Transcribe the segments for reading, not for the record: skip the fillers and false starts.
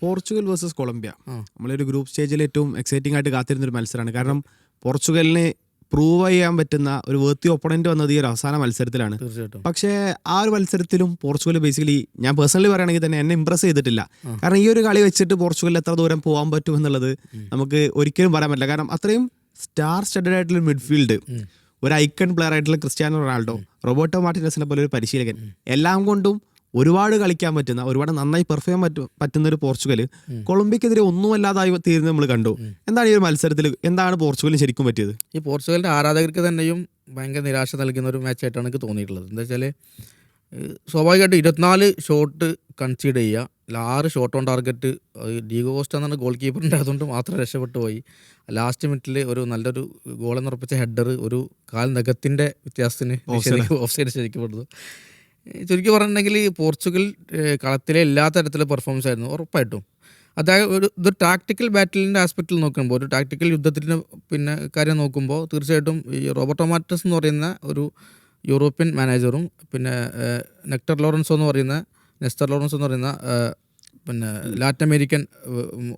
Portugal versus Colombia നമ്മളൊരു group സ്റ്റേജിൽ ഏറ്റവും എക്സൈറ്റിംഗ് ആയിട്ട് കാത്തിരുന്നൊരു മത്സരമാണ്. കാരണം പോർച്ചുഗലിന് പ്രൂവ് ചെയ്യാൻ പറ്റുന്ന ഒരു വേർത്തി ഒപ്പണന്റ് വന്നത് ഈ ഒരു അവസാന മത്സരത്തിലാണ്. പക്ഷേ ആ ഒരു മത്സരത്തിലും പോർച്ചുഗൽ ബേസിക്കലി ഞാൻ പേഴ്സണലി പറയുകയാണെങ്കിൽ തന്നെ എന്നെ ഇംപ്രസ് ചെയ്തിട്ടില്ല. കാരണം ഈ ഒരു കളി വെച്ചിട്ട് പോർച്ചുഗലിൽ എത്ര ദൂരം പോകാൻ പറ്റും എന്നുള്ളത് നമുക്ക് ഒരിക്കലും പറയാൻ പറ്റില്ല. കാരണം അത്രയും സ്റ്റാർ സ്റ്റഡഡ് ആയിട്ടുള്ള മിഡ്ഫീൽഡ്, ഒരു ഐക്കൺ പ്ലെയർ ആയിട്ടുള്ള ക്രിസ്ത്യാനോ റൊണാൾഡോ, റോബർട്ടോ മാർട്ടിനസിനെ പോലെ ഒരു പരിശീലകൻ, എല്ലാം കൊണ്ടും ഒരുപാട് കളിക്കാൻ പറ്റുന്ന, ഒരുപാട് നന്നായി പെർഫോം പറ്റുന്ന ഒരു പോർച്ചുഗൽ കൊളംബിയക്കെതിരെ ഒന്നുമല്ലാതായി തീരുന്നത് നമ്മൾ കണ്ടു. എന്താണ് ഈ ഒരു മത്സരത്തിൽ എന്താണ് പോർച്ചുഗലിന് ശരിക്കും പറ്റിയത്? ഈ പോർച്ചുഗലിൻ്റെ ആരാധകർക്ക് തന്നെയും ഭയങ്കര നിരാശ നൽകുന്ന ഒരു മാച്ചായിട്ടാണ് എനിക്ക് തോന്നിയിട്ടുള്ളത്. എന്താ വെച്ചാൽ സ്വാഭാവികമായിട്ട് 24 ഷോട്ട് കൺസീഡ് ചെയ്യുക, 6 shot on target. Diego Costa എന്നാണ് ഗോൾ കീപ്പറിൻ്റെ, അതുകൊണ്ട് മാത്രം രക്ഷപ്പെട്ടു പോയി. ലാസ്റ്റ് മിനിറ്റിൽ ഒരു നല്ലൊരു ഗോളെന്ന് ഉറപ്പിച്ച ഹെഡർ ഒരു കാൽ നഖത്തിൻ്റെ വ്യത്യാസത്തിന് ഓഫ് സൈഡ് ശരിക്കപ്പെടുന്നു. ചുരുക്കി പറഞ്ഞിട്ടുണ്ടെങ്കിൽ പോർച്ചുഗൽ കളത്തിലെ എല്ലാ തരത്തിലുള്ള പെർഫോമൻസ് ആയിരുന്നു ഉറപ്പായിട്ടും. അതായത് ഇതൊരു ടാക്ടിക്കൽ ബാറ്റിലിൻ്റെ ആസ്പെക്റ്റിൽ നോക്കുമ്പോൾ, ഒരു ടാക്ടിക്കൽ യുദ്ധത്തിൻ്റെ കാര്യം നോക്കുമ്പോൾ തീർച്ചയായിട്ടും ഈ റോബർട്ടോ മാർട്ടിനസ് എന്ന് പറയുന്ന ഒരു യൂറോപ്യൻ മാനേജറും പിന്നെ നെസ്റ്റർ ലോറൻസോ എന്ന് പറയുന്ന പിന്നെ ലാറ്റിൻ അമേരിക്കൻ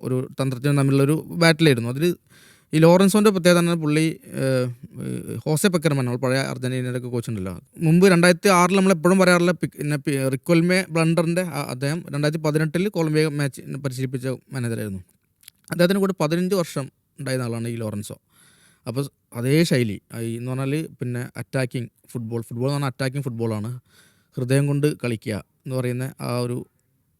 ഒരു തന്ത്രജ്ഞൻ തമ്മിലുള്ളൊരു ബാറ്റിലായിരുന്നു. അതിൽ ഈ ലോറൻസോൻ്റെ പ്രത്യേകത തന്നെ പുള്ളി ഹോസെ പെക്കർമാൻ, നമ്മൾ പഴയ അർജൻറ്റീനയുടെ കോച്ച് ഉണ്ടല്ലോ, മുമ്പ് 2006 നമ്മളെപ്പോഴും പറയാറുള്ള പിന്നെ റിക്വൽമെ ബ്ലണ്ടറിൻ്റെ അദ്ദേഹം 2018 കൊളംബിയ മാച്ച് പരിശീലിപ്പിച്ച മാനേജറായിരുന്നു. അദ്ദേഹത്തിന് കൂടെ 15 വർഷം ഉണ്ടായിരുന്ന ആളാണ് ഈ ലോറൻസോ. അപ്പോൾ അതേ ശൈലി എന്ന് പറഞ്ഞാൽ പിന്നെ അറ്റാക്കിംഗ് ഫുട്ബോൾ എന്ന് പറഞ്ഞാൽ അറ്റാക്കിംഗ് ഫുട്ബോളാണ്, ഹൃദയം കൊണ്ട് കളിക്കുക എന്ന് പറയുന്ന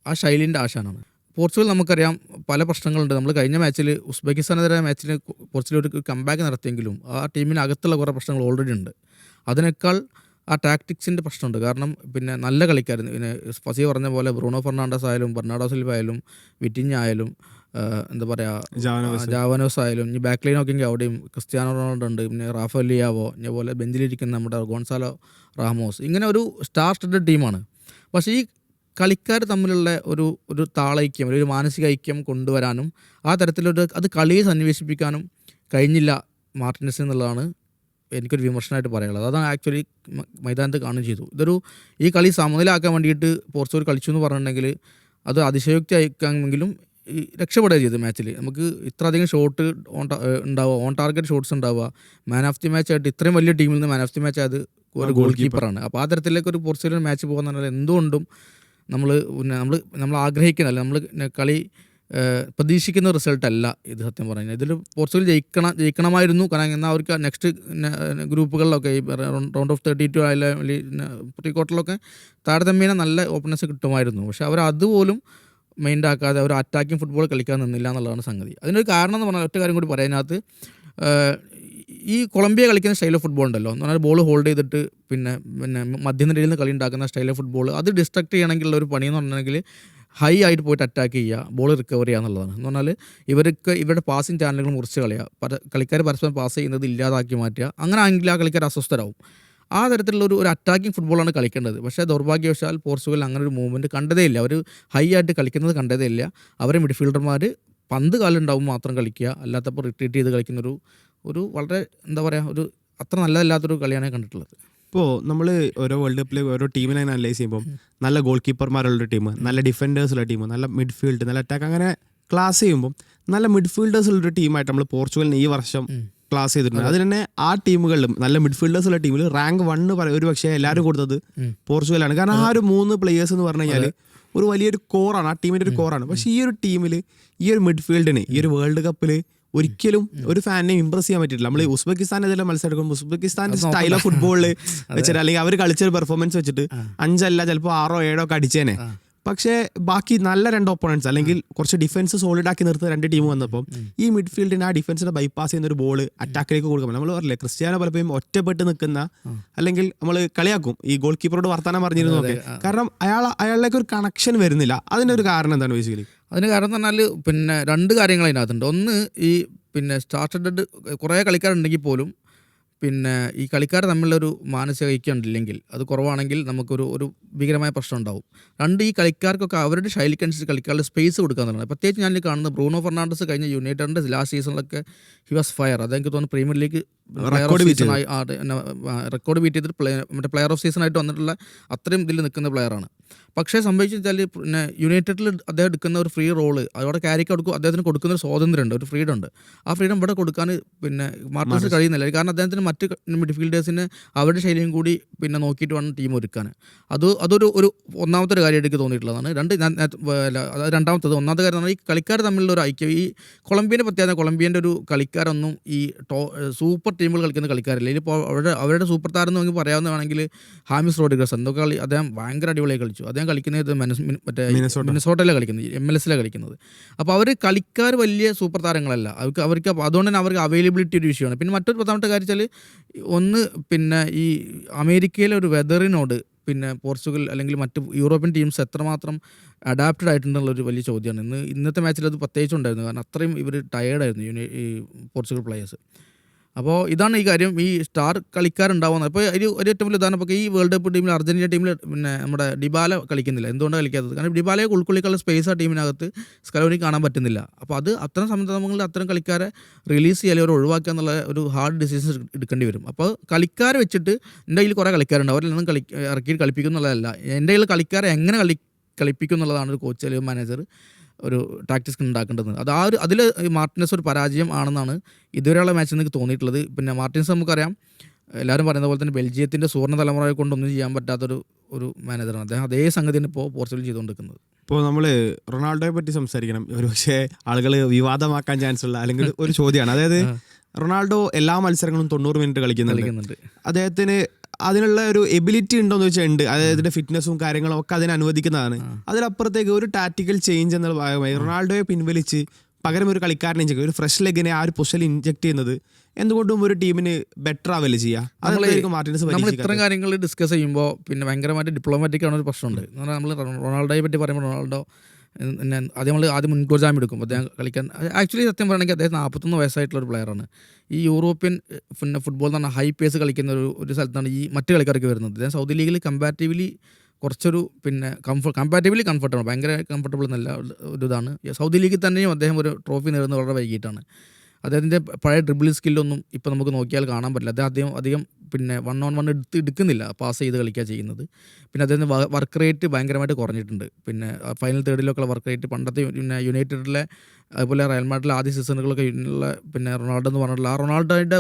ആ ശൈലിൻ്റെ ആശാനാണ്. പോർച്ചുഗൽ നമുക്കറിയാം പല പ്രശ്നങ്ങളുണ്ട്. നമ്മൾ കഴിഞ്ഞ മാച്ചിൽ ഉസ്ബെക്കിസ്ഥാനെതിരെ മാച്ചിൽ പോർച്ചുഗൽ ഒരു കംബാക്ക് നടത്തിയെങ്കിലും ആ ടീമിനകത്തുള്ള കുറേ പ്രശ്നങ്ങൾ ഓൾറെഡി ഉണ്ട്. അതിനേക്കാൾ ആ ടാക്ടിക്സിൻ്റെ പ്രശ്നമുണ്ട്. കാരണം പിന്നെ നല്ല കളിക്കാർ, പിന്നെ ഫസി പറഞ്ഞ പോലെ ബ്രൂണോ ഫെർണാണ്ടസ് ആയാലും ബെർണാഡോ സിൽവ ആയാലും വിറ്റിഞ്ഞ ആയാലും എന്താ പറയുക ജാവനോസ് ആയാലും, ഇനി ബാക്ക് ലൈൻ നോക്കിയെങ്കിൽ അവിടെയും ക്രിസ്ത്യാനോ റൊണാൾഡോ ഉണ്ട്, പിന്നെ റാഫേൽ ലിയാവോ, ഇതേപോലെ ബെഞ്ചിലിരിക്കുന്ന നമ്മുടെ ഗോൺസാലോ റാമോസ്, ഇങ്ങനെ ഒരു സ്റ്റാർ സ്റ്റഡഡ് ടീമാണ്. പക്ഷേ ഈ കളിക്കാർ തമ്മിലുള്ള ഒരു താളൈക്യം, ഒരു മാനസിക ഐക്യം കൊണ്ടുവരാനും ആ തരത്തിലൊരു അത് കളിയെ സന്നിവേശിപ്പിക്കാനും കഴിഞ്ഞില്ല മാർട്ടിനസ് എന്നുള്ളതാണ് എനിക്കൊരു വിമർശനമായിട്ട് പറയാനുള്ളത്. അതാണ് ആക്ച്വലി മൈതാനത്ത് കാണുകയും ചെയ്തു. ഈ കളി സമനിലയാക്കാൻ വേണ്ടിയിട്ട് പോർച്ചുഗൽ കളിച്ചു എന്ന് പറഞ്ഞിട്ടുണ്ടെങ്കിൽ അത് അതിശയോക്തി അയക്കാമെങ്കിലും രക്ഷപ്പെടുകയും ചെയ്തു. മാച്ചിൽ നമുക്ക് ഇത്രയധികം ഷോട്ട് ഉണ്ടാവുക, ഓൺ ടാർഗറ്റ് ഷോട്ട്സ് ഉണ്ടാവുക, മാൻ ഓഫ് ദി മാച്ച് ആയിട്ട് ഇത്രയും വലിയ ടീമിൽ നിന്ന് മാൻ ഓഫ് ദി മാച്ച് ആയത് ഒരു ഗോൾ കീപ്പറാണ്. അപ്പോൾ ആ തരത്തിലേക്ക് ഒരു പോർച്ചുഗൽ മാച്ച് പോകുന്ന എന്തുകൊണ്ടും നമ്മൾ ആഗ്രഹിക്കുന്നില്ല, നമ്മൾ കളി പ്രതീക്ഷിക്കുന്ന റിസൾട്ടല്ല ഇത്. സത്യം പറഞ്ഞാൽ ഇതിൽ പോർച്ചുഗൽ ജയിക്കണമായിരുന്നു. കാരണം എന്നാൽ അവർക്ക് നെക്സ്റ്റ് ഗ്രൂപ്പുകളിലൊക്കെ ഈ റൗണ്ട് ഓഫ് 32 അല്ലെങ്കിൽ പ്രീ ക്വാർട്ടറിലൊക്കെ താരതമ്യേന നല്ല ഓപ്പണൻസ് കിട്ടുമായിരുന്നു. പക്ഷേ അവർ അതുപോലും മൈൻഡാക്കാതെ അവർ അറ്റാക്കിംഗ് ഫുട്ബോൾ കളിക്കാൻ നിന്നില്ല എന്നുള്ളതാണ് സംഗതി. അതിനൊരു കാരണം എന്ന് പറഞ്ഞാൽ ഒറ്റ കാര്യം കൂടി പറയാനകത്ത്, ഈ കൊളംബിയ കളിക്കുന്ന സ്റ്റൈൽ ഓഫ് ഫുട്ബോൾ ഉണ്ടല്ലോ, എന്ന് പറഞ്ഞാൽ ബോൾ ഹോൾഡ് ചെയ്തിട്ട് പിന്നെ മധ്യനിരയിൽ നിന്ന് കളി ഉണ്ടാക്കുന്ന സ്റ്റൈൽ ഓഫ് ഫുട്ബോൾ, അത് ഡിസ്ട്രക്ട് ചെയ്യണമെങ്കിലുള്ള ഒരു പണിയെന്ന് പറഞ്ഞിട്ടുണ്ടെങ്കിൽ ഹൈ ആയിട്ട് പോയിട്ട് അറ്റാക്ക് ചെയ്യുക, ബോൾ റിക്കവർ ചെയ്യുക എന്നുള്ളതാണ്. എന്ന് പറഞ്ഞാൽ ഇവരുടെ പാസിംഗ് ചാനലുകൾ മുറിച്ച് കളയുക, കളിക്കാർ പരസ്പരം പാസ് ചെയ്യുന്നത് ഇല്ലാതാക്കി മാറ്റുക. അങ്ങനെ ആണെങ്കിൽ ആ കളിക്കാർ അസ്വസ്ഥരാകും. ആ തരത്തിലുള്ള ഒരു അറ്റാക്കിംഗ് ഫുട്ബോളാണ് കളിക്കേണ്ടത്. പക്ഷേ ദൗർഭാഗ്യവശാൽ പോർച്ചുഗൽ അങ്ങനെ ഒരു മൂവ്മെൻറ്റ് കണ്ടതേ ഇല്ല. അവർ ഹൈ ആയിട്ട് കളിക്കുന്നത് കണ്ടതേ ഇല്ല. അവരെ മിഡ്ഫീൽഡർമാർ പന്ത് കാലുണ്ടാവും മാത്രം കളിക്കുക, അല്ലാത്തപ്പോൾ റിട്രീറ്റ് ചെയ്ത് കളിക്കുന്നൊരു വളരെ എന്താ പറയുക, ഒരു അത്ര നല്ലതല്ലാത്തൊരു കളിയാണ് കണ്ടിട്ടുള്ളത്. ഇപ്പോൾ നമ്മൾ ഓരോ വേൾഡ് കപ്പിൽ ഓരോ ടീമിനെ അനലൈസ് ചെയ്യുമ്പോൾ നല്ല ഗോൾ കീപ്പർമാരുള്ളൊരു ടീം, നല്ല ഡിഫൻഡേഴ്സുള്ള ടീം, നല്ല മിഡ്ഫീൽഡ്, നല്ല അറ്റാക്ക്, അങ്ങനെ ക്ലാസ് ചെയ്യുമ്പോൾ നല്ല മിഡ്ഫീൽഡേഴ്സ് ഉള്ളൊരു ടീമായിട്ട് നമ്മൾ പോർച്ചുഗലിന് ഈ വർഷം ക്ലാസ് ചെയ്തിട്ടുണ്ട്. അതിൽ തന്നെ ആ ടീമുകളിലും നല്ല മിഡ്ഫീൽഡേഴ്സ് ഉള്ള ടീമിൽ റാങ്ക് 1 ഒരു പക്ഷേ എല്ലാവരും കൊടുത്തത് പോർച്ചുഗലാണ്. കാരണം ആ ഒരു 3 പ്ലേയേഴ്സ് എന്ന് പറഞ്ഞു കഴിഞ്ഞാൽ ഒരു വലിയൊരു കോറാണ്, ആ ടീമിൻ്റെ ഒരു കോറാണ്. പക്ഷേ ഈ ഒരു ടീമിൽ ഈ ഒരു മിഡ്ഫീൽഡിന് ഈ ഒരു വേൾഡ് കപ്പിൽ ഒരിക്കലും ഒരു ഫാനിനെ ഇംപ്രസ് ചെയ്യാൻ പറ്റില്ല. നമ്മൾ ഉസ്ബെക്കിസ്ഥാനെതിരെ മത്സരം എടുക്കുമ്പോൾ ഉസ്ബെക്കിസ്ഥാന്റെ സ്റ്റൈൽ ഓഫ് ഫുട്ബോളിൽ വെച്ചിട്ട് അല്ലെങ്കിൽ അവർ കളിച്ചൊരു പെർഫോമൻസ് വെച്ചിട്ട് 5 അല്ല ചിലപ്പോൾ 6 or 7 ഒക്കെ അടിച്ചേനെ. പക്ഷേ ബാക്കി നല്ല 2 ഒപ്പോണൻസ് അല്ലെങ്കിൽ കുറച്ച് ഡിഫൻസ് സോളിഡാക്കി നിർത്തുന്ന 2 ടീം വന്നപ്പോൾ ഈ മിഡ്ഫീൽഡിന് ആ ഡിഫൻസിനെ ബൈപ്പാസ് ചെയ്യുന്ന ഒരു ബോൾ അറ്റാക്കിലേക്ക് കൊടുക്കുമ്പോൾ നമ്മൾ പറഞ്ഞില്ലേ, ക്രിസ്ത്യാനോ പലപ്പോഴും ഒറ്റപ്പെട്ട് നിൽക്കുന്ന, അല്ലെങ്കിൽ നമ്മൾ കളിയാക്കും ഈ ഗോൾ കീപ്പറോട് വർത്താനം പറഞ്ഞിരുന്നു ഒക്കെ, കാരണം അയാളിലേക്ക് ഒരു കണക്ഷൻ വരുന്നില്ല. അതിൻ്റെ ഒരു കാരണം എന്താണ് ബേസിക്കലി? അതിന് കാരണം എന്ന് പറഞ്ഞാൽ പിന്നെ 2 കാര്യങ്ങൾ അതിനകത്തുണ്ട്. ഒന്ന്, ഈ പിന്നെ സ്റ്റാർട്ടഡ് കുറേ കളിക്കാരുണ്ടെങ്കിൽ പോലും പിന്നെ ഈ കളിക്കാർ തമ്മിലൊരു മാനസിക ഐക്യം ഉണ്ടില്ലെങ്കിൽ, അത് കുറവാണെങ്കിൽ നമുക്കൊരു ഭീകരമായ പ്രശ്നം ഉണ്ടാവും. രണ്ട്, ഈ കളിക്കാർക്കൊക്കെ അവരുടെ ശൈലിക്കനുസരിച്ച് കളിക്കാനുള്ള സ്പേസ് കൊടുക്കുക എന്നുള്ളതാണ്. പ്രത്യേകിച്ച് ഞാൻ കാണുന്നത് ബ്രൂണോ ഫെർണാണ്ടസ് കഴിഞ്ഞ യുണൈറ്റഡിൻ്റെ ലാസ്റ്റ് സീസണിലൊക്കെ ഹി വാസ് ഫയർ. അതെനിക്ക് തോന്നുന്നു പ്രീമിയർ ലീഗ് Record beat സീസണായി റെക്കോർഡ് ബീറ്റ് ചെയ്തിട്ട് മറ്റേ പ്ലെയർ ഓഫ് സീസൺ ആയിട്ട് വന്നിട്ടുള്ള അത്രയും ഇതിൽ നിൽക്കുന്ന പ്ലെയറാണ്. പക്ഷേ സംഭവിച്ചു വെച്ചാൽ പിന്നെ യുണൈറ്റഡിൽ അദ്ദേഹം എടുക്കുന്ന ഒരു ഫ്രീ റോള് അവിടെ ക്യാരിക്ക് കൊടുക്കും, അദ്ദേഹത്തിന് കൊടുക്കുന്ന ഒരു സ്വാതന്ത്ര്യമുണ്ട്, ഒരു ഫ്രീഡം ഉണ്ട്. ആ ഫ്രീഡം ഇവിടെ കൊടുക്കാൻ പിന്നെ മാർട്ടിനസിന് കഴിയുന്നില്ല. കാരണം അദ്ദേഹത്തിന് മറ്റ് മിഡ്ഫീൽഡേഴ്സിന് അവരുടെ ശൈലിയും കൂടി പിന്നെ നോക്കിയിട്ട് വേണം ടീം ഒരുക്കാൻ. അതൊരു ഒന്നാമത്തെ ഒരു കാര്യമായിട്ട് എനിക്ക് തോന്നിയിട്ടുള്ളതാണ്. രണ്ടാമത്തത് ഒന്നാമത്തെ കാര്യം പറഞ്ഞാൽ ഈ കളിക്കാർ തമ്മിലുള്ള ഒരു ഐക്യം. ഈ കൊളംബിയൻ്റെ പ്രത്യേകത, കൊളംബിയൻ്റെ ഒരു കളിക്കാരൊന്നും ഈ സൂപ്പർ ടീമുകൾ കളിക്കുന്ന കളിക്കാരില്ല. ഇതിപ്പോൾ അവരുടെ സൂപ്പർ താരം എന്ന് നമുക്ക് പറയാവുന്നതാണെങ്കിൽ ഹാമിസ് റോഡ്രിഗസ്. എന്തൊക്കെ അദ്ദേഹം ഭയങ്കര അടിപൊളിയായി കളിച്ചു. അദ്ദേഹം കളിക്കുന്നത് മറ്റേ മിനസോട്ടയിലാണ് കളിക്കുന്നത്, MLS കളിക്കുന്നത്. അപ്പോൾ അവർ കളിക്കാർ വലിയ സൂപ്പർ താരങ്ങളല്ല. അവർക്ക് അതുകൊണ്ട് തന്നെ അവർക്ക് അവൈലബിലിറ്റി ഒരു വിഷയമാണ്. പിന്നെ മറ്റൊരു പ്രധാനപ്പെട്ട കാര്യം വെച്ചാൽ ഒന്ന് പിന്നെ ഈ അമേരിക്കയിലെ ഒരു വെതറിനോട് പിന്നെ പോർച്ചുഗൽ അല്ലെങ്കിൽ മറ്റ് യൂറോപ്യൻ ടീംസ് എത്രമാത്രം അഡാപ്റ്റഡ് ആയിട്ടുണ്ടെന്നുള്ളൊരു വലിയ ചോദ്യമാണ്. ഇന്നത്തെ മാച്ചിൽ അത് പ്രത്യേകിച്ച് ഉണ്ടായിരുന്നു. കാരണം അത്രയും ഇവർ ടയേർഡായിരുന്നു ഈ പോർച്ചുഗൽ പ്ലേയേഴ്സ്. അപ്പോൾ ഇതാണ് ഈ കാര്യം, ഈ സ്റ്റാർ കളിക്കാരുണ്ടാവുന്നത്. അപ്പോൾ ഒരു ഏറ്റവും വലിയ ഉദാഹരണം, ഇപ്പോൾ ഈ വേൾഡ് കപ്പ് ടീമിൽ അർജൻറ്റീന ടീമിൽ പിന്നെ നമ്മുടെ ഡിബാല കളിക്കുന്നില്ല. എന്തുകൊണ്ടാണ് കളിക്കാത്തത്? കാരണം ഡിബാലയെ ഉൾക്കൊള്ളിക്കാനുള്ള സ്പേസ് ആ ടീമിനകത്ത് സ്കലോനി കാണാൻ പറ്റുന്നില്ല. അപ്പോൾ അത്തരം സന്ദർഭങ്ങളിൽ അത്തരം കളിക്കാരെ റിലീസ് ചെയ്യാൻ അവർ ഒഴിവാക്കുക എന്നുള്ള ഒരു ഹാർഡ് ഡിസിഷൻ എടുക്കേണ്ടി വരും. അപ്പോൾ കളിക്കാരെ വെച്ചിട്ട് എൻ്റെ കയ്യിൽ കുറേ കളിക്കാരുണ്ട്, അവരിലൊന്നും ഇറക്കി കളിപ്പിക്കും എന്നുള്ളതല്ല. എൻ്റെ കയ്യിൽ കളിക്കാരെ എങ്ങനെ കളിപ്പിക്കും എന്നുള്ളതാണ് ഒരു കോച്ച് അല്ലെങ്കിൽ മാനേജർ ഒരു ടാക്ടിക്സ് ഉണ്ടാക്കേണ്ടത്. അതിൽ മാർട്ടിനസ് ഒരു പരാജയം ആണെന്നാണ് ഇതുവരെയുള്ള മാച്ചിൽ എനിക്ക് തോന്നിയിട്ടുള്ളത്. പിന്നെ മാർട്ടിനസ് നമുക്കറിയാം, എല്ലാവരും പറയുന്ന പോലെ തന്നെ ബെൽജിയത്തിൻ്റെ സുവർണ്ണ തലമുറയെ കൊണ്ടൊന്നും ചെയ്യാൻ പറ്റാത്തൊരു മാനേജറാണ് അദ്ദേഹം. അതേ സംഗതിയാണ് ഇപ്പോൾ പോർച്ചുഗൽ ചെയ്തുകൊണ്ടിരിക്കുന്നത്. ഇപ്പോൾ നമ്മൾ റൊണാൾഡോയെ പറ്റി സംസാരിക്കണം. ഒരു പക്ഷേ ആളുകൾ വിവാദമാക്കാൻ ചാൻസ് ഉള്ള അല്ലെങ്കിൽ ഒരു ചോദ്യമാണ്. അതായത് റൊണാൾഡോ എല്ലാ മത്സരങ്ങളും 90 മിനിറ്റ് കളിക്കുന്നുണ്ട്. അദ്ദേഹത്തിന് അതിനുള്ള ഒരു എബിലിറ്റി ഉണ്ടോയെന്ന് വെച്ചാൽ ഉണ്ട്. അതായത് ഫിറ്റ്നസും കാര്യങ്ങളും ഒക്കെ അതിനെ അനുവദിക്കുന്നതാണ്. അതിലപ്പുറത്തേക്ക് ഒരു ടാക്ടിക്കൽ ചേഞ്ച് എന്നുള്ള ഭാഗമായി റൊണാൾഡോയെ പിൻവലിച്ച് പകരം ഒരു കളിക്കാരനെ ഇഞ്ചക്ട്, ഒരു ഫ്രഷ് ലെഗിനെ ആ ഒരു പൊസിഷനിൽ ഇഞ്ചക്ട് ചെയ്യുന്നത് എന്തുകൊണ്ടും ഒരു ടീമിന് ബെറ്റർ ആവല്ലേ ചെയ്യുക. നമ്മൾ ഇത്തരം കാര്യങ്ങൾ ഡിസ്കസ് ചെയ്യുമ്പോൾ പിന്നെ ഭയങ്കരമായിട്ട് ഡിപ്ലോമാറ്റിക് ആണ് ഒരു പ്രശ്നമുണ്ട്. എന്ന് പറഞ്ഞാൽ നമ്മൾ റൊണാൾഡോയെ പറ്റി പറയുമ്പോൾ റൊണാൾഡോ പിന്നെ ആദ്യം മുൻകൂർ ജാമ്യം എടുക്കും അദ്ദേഹം കളിക്കാൻ. ആക്ച്വലി സത്യം പറയുകയാണെങ്കിൽ അദ്ദേഹം 41 വയസ്സായിട്ടുള്ള ഒരു പ്ലെയറാണ്. ഈ യൂറോപ്യൻ പിന്നെ ഫുട്ബോൾ എന്ന് പറഞ്ഞാൽ ഹൈ പേസ് കളിക്കുന്ന ഒരു സ്ഥലത്താണ് ഈ മറ്റ് കളിക്കാർക്ക് വരുന്നത്. അദ്ദേഹം സൗദി ലീഗിൽ കമ്പാരിറ്റീവ്ലി കുറച്ചൊരു പിന്നെ കമ്പാരിറ്റീവ്ലി കംഫർട്ടാണ്, ഭയങ്കര കംഫർട്ടബിൾ എന്നല്ല ഒരു ഇതാണ്. സൗദി ലീഗിൽ തന്നെയും അദ്ദേഹം ഒരു ട്രോഫി നേടുന്നത് വളരെ വൈകിട്ടാണ്. അദ്ദേഹത്തിൻ്റെ പഴയ ഡ്രിബിൾ സ്കില്ലൊന്നും ഇപ്പോൾ നമുക്ക് നോക്കിയാൽ കാണാൻ പറ്റില്ല. അദ്ദേഹം അധികം പിന്നെ 1-on-1 എടുക്കുന്നില്ല, പാസ് ചെയ്ത് കളിക്കുക ചെയ്യുന്നത്. പിന്നെ അദ്ദേഹത്തിൻ്റെ വർക്ക് റേറ്റ് ഭയങ്കരമായിട്ട് കുറഞ്ഞിട്ടുണ്ട്. പിന്നെ ഫൈനൽ തേർഡിലൊക്കെ വർക്ക് റേറ്റ് പണ്ടത്തെ പിന്നെ യുണൈറ്റഡിലെ അതുപോലെ റയൽ മാഡ്രിഡിലെ ആദ്യ സീസണുകളൊക്കെ ഉള്ള പിന്നെ റൊണാൾഡോ എന്ന് പറഞ്ഞിട്ടുള്ള ആ റൊണാൾഡോയുടെ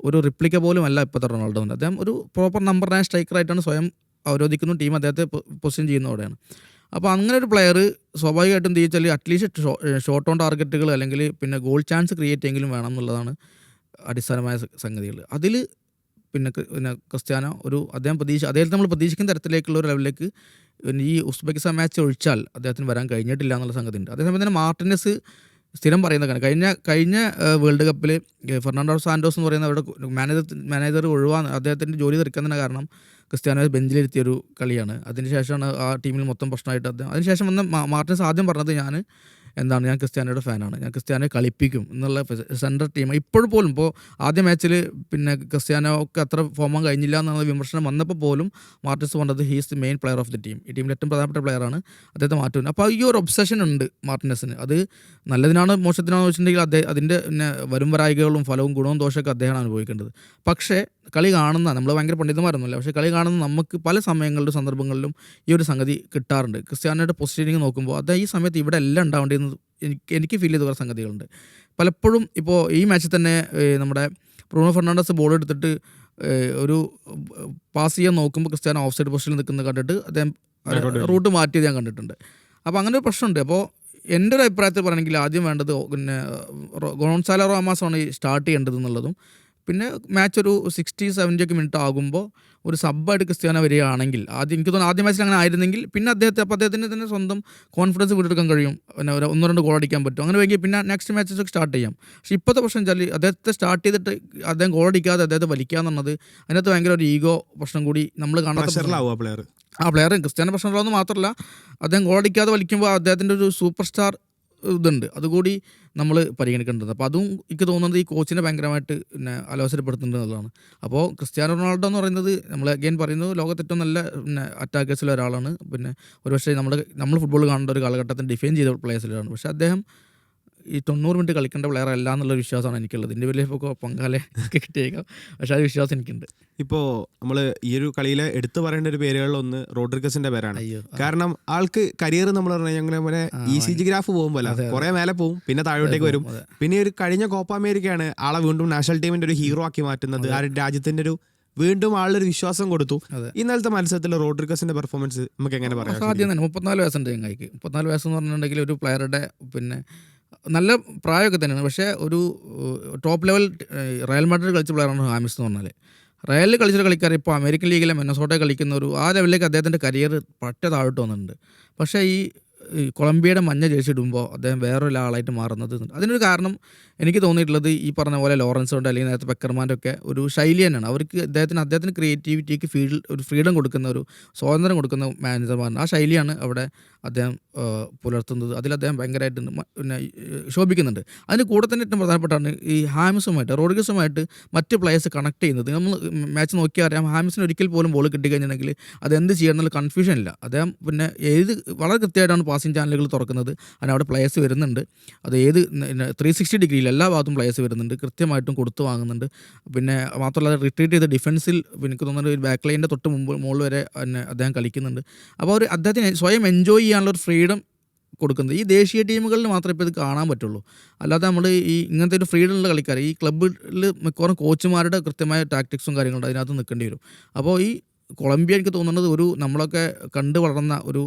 ഒരു റിപ്ലിക്ക പോലും അല്ല ഇപ്പോഴത്തെ റൊണാൾഡോ. അദ്ദേഹം ഒരു പ്രോപ്പർ നമ്പർ 9 സ്ട്രൈക്കറായിട്ടാണ് സ്വയം അവരോധിക്കുന്ന ടീം അദ്ദേഹത്തെ പൊസിഷൻ ചെയ്യുന്നതോടെയാണ്. അപ്പോൾ അങ്ങനെ ഒരു പ്ലെയർ സ്വാഭാവികമായിട്ടും എന്ത് വെച്ചാൽ അറ്റ്ലീസ്റ്റ് ഷോർട്ട് ഓൺ ടാർഗറ്റുകൾ അല്ലെങ്കിൽ പിന്നെ ഗോൾ ചാൻസ് ക്രിയേറ്റ് എങ്കിലും വേണം എന്നുള്ളതാണ് അടിസ്ഥാനമായ സംഗതികൾ. അതിൽ പിന്നെ ക്രിസ്ത്യാനോ അദ്ദേഹത്തെ നമ്മൾ പ്രതീക്ഷിക്കുന്ന തരത്തിലേക്കുള്ള ഒരു ലെവലിലേക്ക് ഈ ഉസ്ബെക്കിസ്ഥാൻ മാച്ച് ഒഴിച്ചാൽ അദ്ദേഹത്തിന് വരാൻ കഴിഞ്ഞിട്ടില്ല എന്നുള്ള സംഗതി ഉണ്ട്. അതേസമയം തന്നെ മാർട്ടിനസ് സ്ഥിരം പറയുന്ന കാരണം കഴിഞ്ഞ വേൾഡ് കപ്പിൽ ഫെർണാണ്ടോ സാന്റോസ് എന്ന് പറയുന്ന അവരുടെ മാനേജർ അദ്ദേഹത്തിൻ്റെ ജോലി തീർക്കാൻ തന്നെ കാരണം ക്രിസ്ത്യാനോ ബെഞ്ചിലിരുത്തിയൊരു കളിയാണ്. അതിനുശേഷമാണ് ആ ടീമിൽ മൊത്തം പ്രശ്നമായിട്ട് അതിനുശേഷം വന്ന മാർട്ടിനസ് ആദ്യം പറഞ്ഞത് ഞാൻ ക്രിസ്ത്യാനോയുടെ ഫാനാണ്, ഞാൻ ക്രിസ്ത്യാനോയെ കളിപ്പിക്കും എന്നുള്ള സെൻട്രൽ ടീം. ഇപ്പോഴും പോലും ഇപ്പോൾ ആദ്യ മാച്ചിൽ പിന്നെ ക്രിസ്ത്യാനോക്ക് അത്ര ഫോമാൻ കഴിഞ്ഞില്ല എന്നുള്ള വിമർശനം വന്നപ്പോൾ പോലും മാർട്ടിനസ് പറഞ്ഞത് he's the main player of the team, ഈ ടീമിൽ ഏറ്റവും പ്രധാനപ്പെട്ട പ്ലെയറാണ്, അദ്ദേഹത്തെ മാറ്റുന്നത്. അപ്പോൾ ഈ ഒരു ഒബ്സഷൻ ഉണ്ട് മാർട്ടിനസിന്. അത് നല്ലതിനാണ് മോശത്തിനാണെന്ന് വെച്ചിട്ടുണ്ടെങ്കിൽ അതിൻ്റെ പിന്നെ വരും വരായികകളും ഫലവും ഗുണവും ദോഷമൊക്കെ അദ്ദേഹമാണ് അനുഭവിക്കേണ്ടത്. പക്ഷേ കളി കാണുന്ന നമ്മൾ ഭയങ്കര പണ്ഡിതന്മാരൊന്നുമില്ല, പക്ഷേ കളി കാണുന്ന നമുക്ക് പല സമയങ്ങളിലും സന്ദർഭങ്ങളിലും ഈ ഒരു സംഗതി കിട്ടാറുണ്ട്. ക്രിസ്ത്യാനോയുടെ പൊസിഷനിങ് നോക്കുമ്പോൾ അത് ഈ സമയത്ത് ഇവിടെ എല്ലാം ഉണ്ടാവേണ്ടതെന്ന് എനിക്ക് ഫീൽ ചെയ്ത കുറേ സംഗതികളുണ്ട്. പലപ്പോഴും ഇപ്പോൾ ഈ മാച്ചിൽ തന്നെ നമ്മുടെ ബ്രൂണോ ഫെർണാണ്ടസ് ബോൾ എടുത്തിട്ട് ഒരു പാസ് ചെയ്യാൻ നോക്കുമ്പോൾ ക്രിസ്ത്യാനോ ഓഫ് സൈഡ് പൊസിഷനിൽ നിൽക്കുന്നത് കണ്ടിട്ട് അദ്ദേഹം റൂട്ട് മാറ്റിയത് ഞാൻ കണ്ടിട്ടുണ്ട്. അപ്പോൾ അങ്ങനെ ഒരു പ്രശ്നമുണ്ട്. അപ്പോൾ എൻ്റെ ഒരു അഭിപ്രായത്തിൽ പറയുകയാണെങ്കിൽ ആദ്യം വേണ്ടത് പിന്നെ ഗോൺസാലോ റാമോസാണ് സ്റ്റാർട്ട് ചെയ്യേണ്ടത് എന്നുള്ളതും, പിന്നെ മാച്ച് ഒരു 60-70 മിനിറ്റ് ആകുമ്പോൾ ഒരു സബ്ബായിട്ട് ക്രിസ്ത്യാനോ വരികയാണെങ്കിൽ എനിക്ക് തോന്നുന്നു ആദ്യ മാച്ചിൽ അങ്ങനെ ആയിരുന്നെങ്കിൽ പിന്നെ അദ്ദേഹത്തിന് തന്നെ സ്വന്തം കോൺഫിഡൻസ് വീണ്ടെടുക്കാൻ കഴിയും, പിന്നെ 1-2 ഗോൾ അടിക്കാൻ പറ്റും. അങ്ങനെ വൈകി പിന്നെ നെക്സ്റ്റ് മാച്ചസ് സ്റ്റാർട്ട് ചെയ്യാം. പക്ഷേ ഇപ്പോഴത്തെ പ്രശ്നം വെച്ചാൽ അദ്ദേഹത്തെ സ്റ്റാർട്ട് ചെയ്തിട്ട് അദ്ദേഹം ഗോൾ അടിക്കാതെ അദ്ദേഹത്തെ വലിക്കുക എന്നുള്ളത് അതിനകത്ത് ഭയങ്കര ഒരു ഈഗോ പ്രശ്നം കൂടി നമ്മൾ കാണാത്ത പ്ലെയർ ക്രിസ്ത്യാനോ പ്രശ്നമുള്ളതെന്ന് മാത്രമല്ല അദ്ദേഹം ഗോൾ അടിക്കാതെ വലിക്കുമ്പോൾ അദ്ദേഹത്തിൻ്റെ ഒരു സൂപ്പർ സ്റ്റാർ ഇതുണ്ട്, അതുകൂടി നമ്മൾ പരിഗണിക്കേണ്ടത്. അപ്പോൾ അതും എനിക്ക് തോന്നുന്നത് ഈ കോച്ചിനെ ഭയങ്കരമായിട്ട് പിന്നെ അലോസരപ്പെടുത്തുന്നുണ്ട് എന്നുള്ളതാണ്. അപ്പോൾ ക്രിസ്ത്യാനോ റൊണാൾഡോ എന്ന് പറയുന്നത് നമ്മൾ അഗൈൻ പറയുന്നത് ലോകത്ത് ഏറ്റവും നല്ല പിന്നെ അറ്റാക്കേഴ്സിൽ ഒരാളാണ്. പിന്നെ ഒരുപക്ഷേ നമ്മൾ ഫുട്ബോൾ കാണേണ്ട ഒരു കാലഘട്ടത്തിൽ ഡിഫൈൻ ചെയ്ത പ്ലേയേഴ്സിലാണ്. പക്ഷേ അദ്ദേഹം ഈ 90 മിനിറ്റ് കളിക്കേണ്ട പ്ലെയർ അല്ല എന്നുള്ളൊരു വിശ്വാസമാണ് എനിക്കുള്ളത്. ഇതിൻ്റെ വലിയ ഇപ്പോൾ പങ്കാലെ കിട്ടിയേക്കാം, പക്ഷേ ആ വിശ്വാസം എനിക്കുണ്ട്. ഇപ്പോൾ നമ്മൾ ഈ ഒരു കളിയിലെ എടുത്തു പറയേണ്ട ഒരു പേരുകളിലൊന്ന് റോഡ്രിഗസിന്റെ പേരാണ്. അയ്യോ, കാരണം ആൾക്ക് കരിയർ നമ്മൾ പറഞ്ഞാൽ ഞങ്ങളെ ECG ഗ്രാഫ് പോകുമ്പോൾ കുറെ മേലെ പോകും, പിന്നെ താഴോട്ടേക്ക് വരും. പിന്നെ ഒരു കഴിഞ്ഞ കോപ്പ അമേരിക്കയാണ് ആളെ വീണ്ടും നാഷണൽ ടീമിന്റെ ഒരു ഹീറോ ആക്കി മാറ്റുന്നത്. ആ ഒരു രാജ്യത്തിന്റെ ഒരു വീണ്ടും ആളൊരു വിശ്വാസം കൊടുത്തു. ഇന്നലത്തെ മത്സരത്തിൽ റോഡ്രിഗസിന്റെ പെർഫോമൻസ് നമുക്ക് എങ്ങനെ പറയാം? സാധ്യം തന്നെ 34 വയസ്സുണ്ട് ചങ്ങായിക്ക്. 34 വയസ്സെന്ന് പറഞ്ഞിട്ടുണ്ടെങ്കിൽ ഒരു പ്ലെയറുടെ പിന്നെ നല്ല പ്രായമൊക്കെ തന്നെയാണ്. പക്ഷേ ഒരു ടോപ്പ് ലെവൽ റയൽ മാഡ്രിഡ് കളിച്ച പ്ലെയറാണ് ഹാമിസ് എന്ന് പറഞ്ഞാൽ. റയലിൽ കളിച്ചൊരു കളിക്കാർ ഇപ്പോൾ അമേരിക്കൻ ലീഗിലെ മിനസോട്ടയിൽ കളിക്കുന്ന ആ ലെവലിലേക്ക് അദ്ദേഹത്തിൻ്റെ കരിയർ പറ്റ താഴോട്ട് വന്നിട്ടുണ്ട്. പക്ഷേ ഈ കൊളംബിയയുടെ മഞ്ഞ ജേഴ്സി ഇടുമ്പോൾ അദ്ദേഹം വേറൊരാളായിട്ട് മാറുന്നത്. അതിനൊരു കാരണം എനിക്ക് തോന്നിയിട്ടുള്ളത് ഈ പറഞ്ഞ പോലെ ലോറൻസോൻ്റെ അല്ലെങ്കിൽ നേരത്തെ പെക്കർമാൻ്റെ ഒക്കെ ഒരു ശൈലി തന്നെയാണ്. അവർക്ക് അദ്ദേഹത്തിന് ക്രിയേറ്റിവിറ്റിക്ക് ഒരു ഫ്രീഡം കൊടുക്കുന്ന, ഒരു സ്വാതന്ത്ര്യം കൊടുക്കുന്ന മാനേജർമാരാണ്. ആ ശൈലിയാണ് അവിടെ അദ്ദേഹം പുലർത്തുന്നത്. അതിൽ അദ്ദേഹം ഭയങ്കരമായിട്ട് പിന്നെ ശോഭിക്കുന്നുണ്ട്. അതിന് കൂടെ തന്നെ ഏറ്റവും പ്രധാനപ്പെട്ടാണ് ഈ ഹാമിസുമായിട്ട് റോഡ്രിഗസുമായിട്ട് മറ്റ് പ്ലേയേഴ്സ് കണക്ട് ചെയ്യുന്നത്. നമ്മൾ മാച്ച് നോക്കിയാൽ അറിയാം, ഹാമിസിന് ഒരിക്കൽ പോലും ബോൾ കിട്ടിക്കഴിഞ്ഞിട്ടുണ്ടെങ്കിൽ അതെന്ത് ചെയ്യണം എന്നുള്ള കൺഫ്യൂഷൻ ഇല്ല. അദ്ദേഹം പിന്നെ വളരെ കൃത്യമായിട്ടാണ് പാസിംഗ് ചാനലുകൾ തുറക്കുന്നത്. അതിനവിടെ പ്ലേയേഴ്സ് വരുന്നുണ്ട്. അത് 360 ഡിഗ്രിയിൽ എല്ലാ ഭാഗത്തും പ്ലേയേഴ്സ് വരുന്നുണ്ട്, കൃത്യമായിട്ടും കൊടുത്തു വാങ്ങുന്നുണ്ട്. പിന്നെ മാത്രമല്ല റിട്രീറ്റ് ചെയ്ത ഡിഫൻസിൽ എനിക്ക് തോന്നുന്നത് ഒരു ബാക്ക് ലൈനിൻ്റെ തൊട്ട് മുകളിൽ വരെ തന്നെ അദ്ദേഹം കളിക്കുന്നുണ്ട്. അപ്പോൾ അദ്ദേഹത്തിന് സ്വയം എൻജോയ് ചെയ്യാനുള്ള ഒരു ഫ്രീഡം കൊടുക്കുന്നത് ഈ ദേശീയ ടീമുകളിൽ മാത്രമേ ഇപ്പോൾ ഇത് കാണാൻ പറ്റുള്ളൂ. അല്ലാതെ നമ്മൾ ഈ ഇങ്ങനത്തെ ഒരു ഫ്രീഡം ഉള്ള കളിക്കാർ ഈ ക്ലബ്ബിൽ മിക്കവാറും കോച്ചുമാരുടെ കൃത്യമായ ടാക്ടിക്സും കാര്യങ്ങളും അതിനകത്ത് നിൽക്കേണ്ടി വരും. അപ്പോൾ ഈ കൊളംബിയ എനിക്ക് തോന്നുന്നത് നമ്മളൊക്കെ കണ്ടു വളർന്ന ഒരു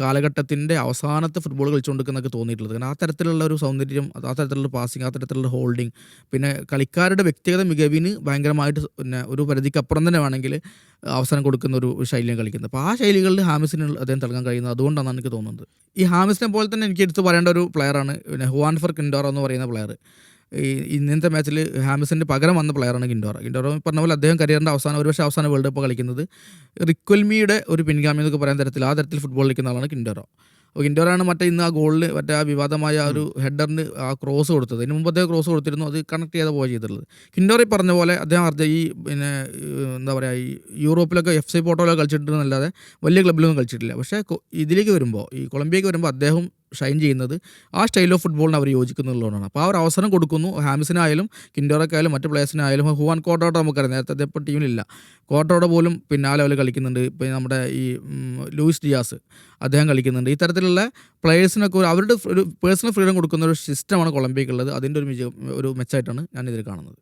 കാലഘട്ടത്തിൻ്റെ അവസാനത്തെ ഫുട്ബോൾ കളിച്ചുകൊണ്ടിരിക്കുന്നൊക്കെ തോന്നിയിട്ടുള്ളത്. കാരണം ആ തരത്തിലുള്ള ഒരു സൗന്ദര്യം, ആ തരത്തിലുള്ള പാസിങ്, ആ തരത്തിലുള്ള ഹോൾഡിങ്, പിന്നെ കളിക്കാരുടെ വ്യക്തിഗത മികവിന് ഭയങ്കരമായിട്ട് പിന്നെ ഒരു പരിധിക്കപ്പുറം തന്നെ വേണമെങ്കിൽ അവസരം കൊടുക്കുന്ന ഒരു ശൈലിയാണ് കളിക്കുന്നത്. അപ്പോൾ ആ ശൈലികളിൽ ഹാമിസിന് അദ്ദേഹം തിളങ്ങാൻ കഴിയുന്നത് അതുകൊണ്ടാണെന്ന് എനിക്ക് തോന്നുന്നത്. ഈ ഹാമിസിനെ പോലെ തന്നെ എനിക്ക് എടുത്ത് പറയേണ്ട ഒരു പ്ലെയറാണ് പിന്നെ ഹുവാൻഫർ കിൻഡോറോ എന്ന് പറയുന്ന പ്ലെയർ. ഇന്നത്തെ മാച്ചിൽ ഹാമിസിൻ്റെ പകരം വന്ന പ്ലെയറാണ് കിൻഡോറോ പറഞ്ഞ പോലെ അദ്ദേഹം കരിയറിൻ്റെ അവസാന വേൾഡ് കപ്പ് കളിക്കുന്നത് റിക്വൽമിയുടെ ഒരു പിൻഗാമി എന്നൊക്കെ പറയാൻ തരത്തിൽ ആ തരത്തിൽ ഫുട്ബോൾ കളിക്കുന്ന ആളാണ് കിൻഡോറോ. അപ്പോൾ കിൻഡോറാണ് ഇന്ന് ആ ഗോളിൽ ആ വിവാദമായ ഒരു ഹെഡറിന് ആ ക്രോസ് കൊടുത്തത്. ഇതിന് മുമ്പ് അദ്ദേഹം ക്രോസ് കൊടുത്തിരുന്നു, അത് കണക്ട് ചെയ്ത പോവുക ചെയ്തിട്ടുള്ളത്. കിൻഡോറി പറഞ്ഞ പോലെ അദ്ദേഹം ഈ പിന്നെ എന്താ പറയുക ഈ യൂറോപ്പിലൊക്കെ FC പോർട്ടോയിലൊക്കെ കളിച്ചിട്ടുണ്ടെന്നല്ലാതെ വലിയ ക്ലബ്ബിലൊന്നും കളിച്ചിട്ടില്ല. പക്ഷേ ഇതിലേക്ക് വരുമ്പോൾ ഈ കൊളംബിയയ്ക്ക് വരുമ്പോൾ അദ്ദേഹം ഷൈൻ ചെയ്യുന്നത് ആ സ്റ്റൈൽ ഓഫ് ഫുട്ബോളിന് അവർ യോജിക്കുന്നുള്ളതാണ്. അപ്പോൾ ആ ഒരു അവസരം കൊടുക്കുന്നു. ഹാമിസിനായാലും കിൻഡോറൊക്കെയായാലും മറ്റ് പ്ലേയേഴ്സിനായാലും. ഹുവാൻ കോർട്ടോയുടെ നമുക്കറിയാം, നേരത്തെ ഇപ്പോൾ ടീമിലില്ല. കോർട്ടോയുടെ പോലും പിന്നെ ആ ലെവലിൽ കളിക്കുന്നുണ്ട്. ഇപ്പോൾ നമ്മുടെ ഈ ലൂയിസ് ഡിയാസ് അദ്ദേഹം കളിക്കുന്നുണ്ട്. ഈ തരത്തിലുള്ള പ്ലേയേഴ്സിനൊക്കെ അവരുടെ ഒരു പേഴ്സണൽ ഫ്രീഡം കൊടുക്കുന്ന ഒരു സിസ്റ്റമാണ് കൊളംബിയയ്ക്കുള്ളത്. അതിൻ്റെ ഒരു മെച്ചമായിട്ടാണ് ഞാനിതിൽ കാണുന്നത്.